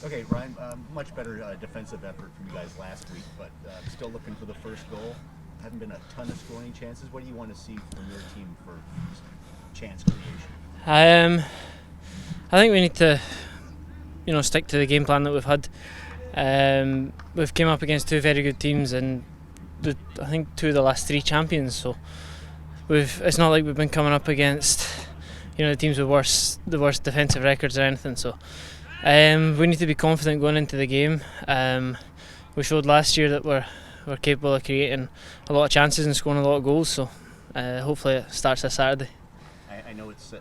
Okay, Ryan, much better defensive effort from you guys last week, but still looking for the first goal. Haven't been a ton of scoring chances. What do you want to see from your team for chance creation? Um, I think we need to, stick to the game plan that we've had. We've came up against two very good teams, and I think two of the last three champions. So it's not like we've been coming up against, the teams with the worst defensive records or anything. So we need to be confident going into the game. We showed last year that we're capable of creating a lot of chances and scoring a lot of goals. So hopefully it starts this Saturday. I know it's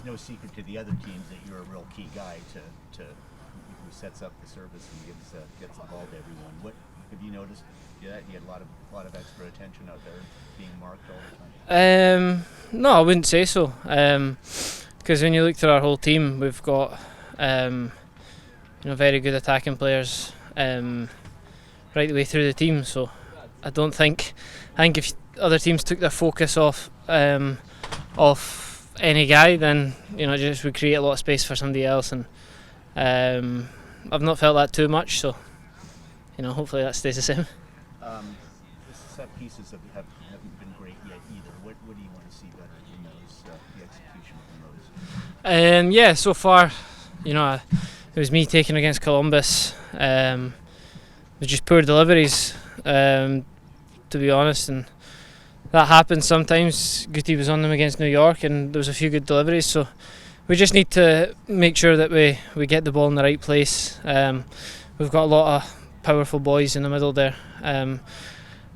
no secret to the other teams that you're a real key guy to who sets up the service and gets the ball to everyone. What have you noticed? Yeah, you had a lot of extra attention out there being marked all the time. No, I wouldn't say so. Because when you look through our whole team, we've got very good attacking players right the way through the team. So I think if other teams took their focus off any guy, then just would create a lot of space for somebody else. And I've not felt that too much. So hopefully that stays the same. The set pieces haven't been great yet either. What do you want to see better in those, the execution of those? Yeah, so far, it was me taking against Columbus. It was just poor deliveries, to be honest, and that happens sometimes. Guti was on them against New York, and there was a few good deliveries. So we just need to make sure that we get the ball in the right place. We've got a lot of powerful boys in the middle there.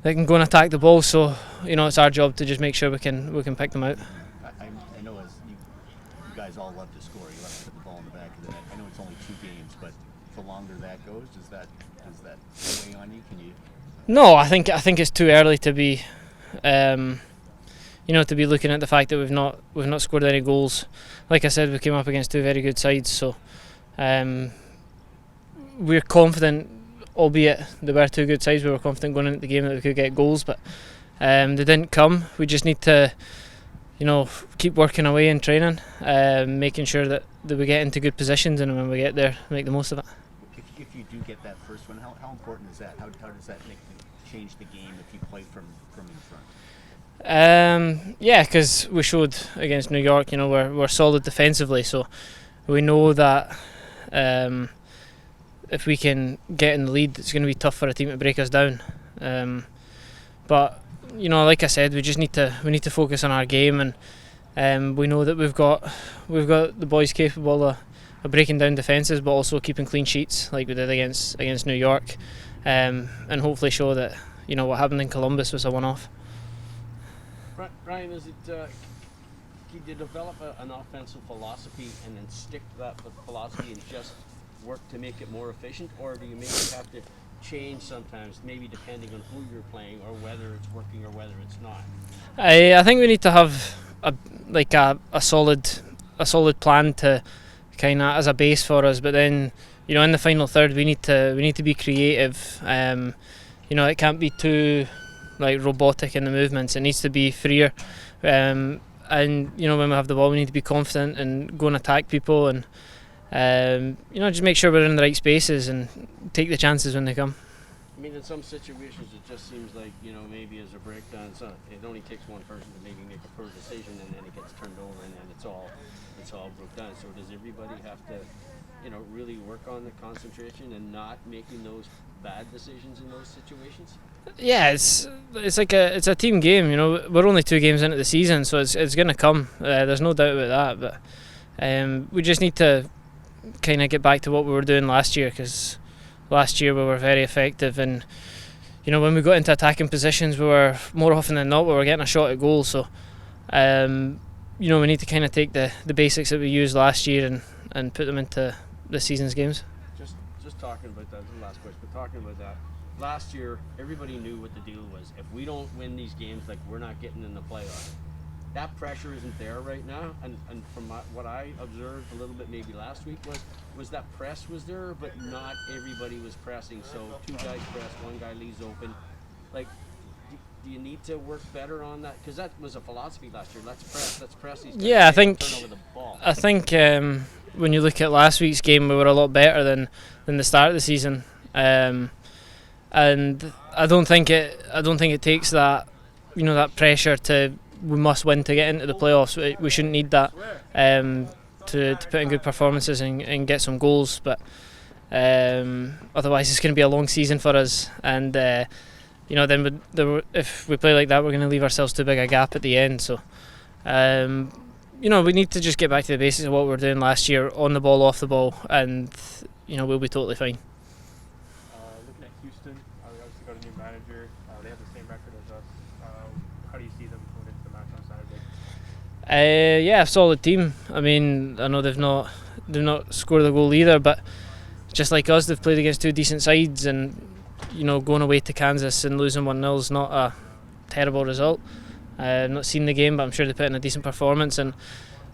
They can go and attack the ball, so it's our job to just make sure we can pick them out. I know as you guys all love to score, you love to put the ball in the back of the net. I know it's only 2 games, but the longer that goes, does that weigh on you? Can you? No, I think it's too early to be, to be looking at the fact that we've not scored any goals. Like I said, we came up against two very good sides, so we're confident. Albeit they were two good sides, we were confident going into the game that we could get goals, but they didn't come. We just need to, keep working away in training, making sure that we get into good positions, and when we get there, make the most of it. If you do get that first one, how important is that? How does that change the game if you play from in front? Yeah, because we showed against New York, we're solid defensively, so we know that. If we can get in the lead, it's going to be tough for a team to break us down. But like I said, we need to focus on our game, and we know that we've got the boys capable of breaking down defences, but also keeping clean sheets like we did against New York, and hopefully show that what happened in Columbus was a one-off. Ryan, is it? Can you develop an offensive philosophy and then stick to that philosophy and just work to make it more efficient, or do you maybe have to change sometimes, maybe depending on who you're playing or whether it's working or whether it's not? I think we need to have a solid plan to kind of as a base for us, but then in the final third we need to be creative. It can't be too robotic in the movements. It needs to be freer, and when we have the ball, we need to be confident and go and attack people, and just make sure we're in the right spaces and take the chances when they come. I mean, in some situations it just seems like, maybe as a breakdown, so it only takes one person to maybe make a poor decision, and then it gets turned over, and then it's all broke down. So does everybody have to, really work on the concentration and not making those bad decisions in those situations? Yeah, it's a team game. We're only 2 games into the season, so it's going to come. There's no doubt about that. But we just need to kind of get back to what we were doing last year, because last year we were very effective, and when we got into attacking positions, we were more often than not we were getting a shot at goal. So we need to kind of take the basics that we used last year and put them into this season's games. Just talking about that, the last question, but talking about that, last year everybody knew what the deal was. If we don't win these games, we're not getting in the playoffs. That pressure isn't there right now, and from what I observed a little bit maybe last week was that press was there, but not everybody was pressing. So 2 guys press, 1 guy leaves open. Do you need to work better on that? Because that was a philosophy last year. Let's press these guys. Yeah, I think turn over the ball. I think when you look at last week's game, we were a lot better than the start of the season, and I don't think it takes that, you know, that pressure to we must win to get into the playoffs. We shouldn't need that to put in good performances and get some goals, but otherwise it's going to be a long season for us, and you know, then if we play like that, we're going to leave ourselves too big a gap at the end. So you know, we need to just get back to the basics of what we were doing last year, on the ball, off the ball, and you know, we'll be totally fine. Looking at Houston, we obviously got a new manager. They have the same record as us. How do you see them going into the match on Saturday? Yeah, a solid team. I mean, I know they've not scored a goal either, but just like us, they've played against two decent sides, and you know, going away to Kansas and losing 1-0 is not a terrible result. I've not seen the game, but I'm sure they put in a decent performance, and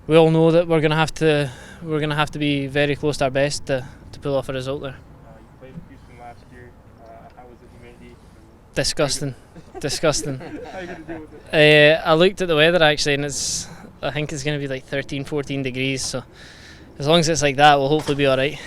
we all know that we're gonna have to be very close to our best to pull off a result there. You played with Houston last year. How was the humidity? Disgusting. Disgusting. How are you gonna deal with it? I looked at the weather actually, and I think it's going to be like 13-14 degrees, so as long as it's like that, we'll hopefully be alright.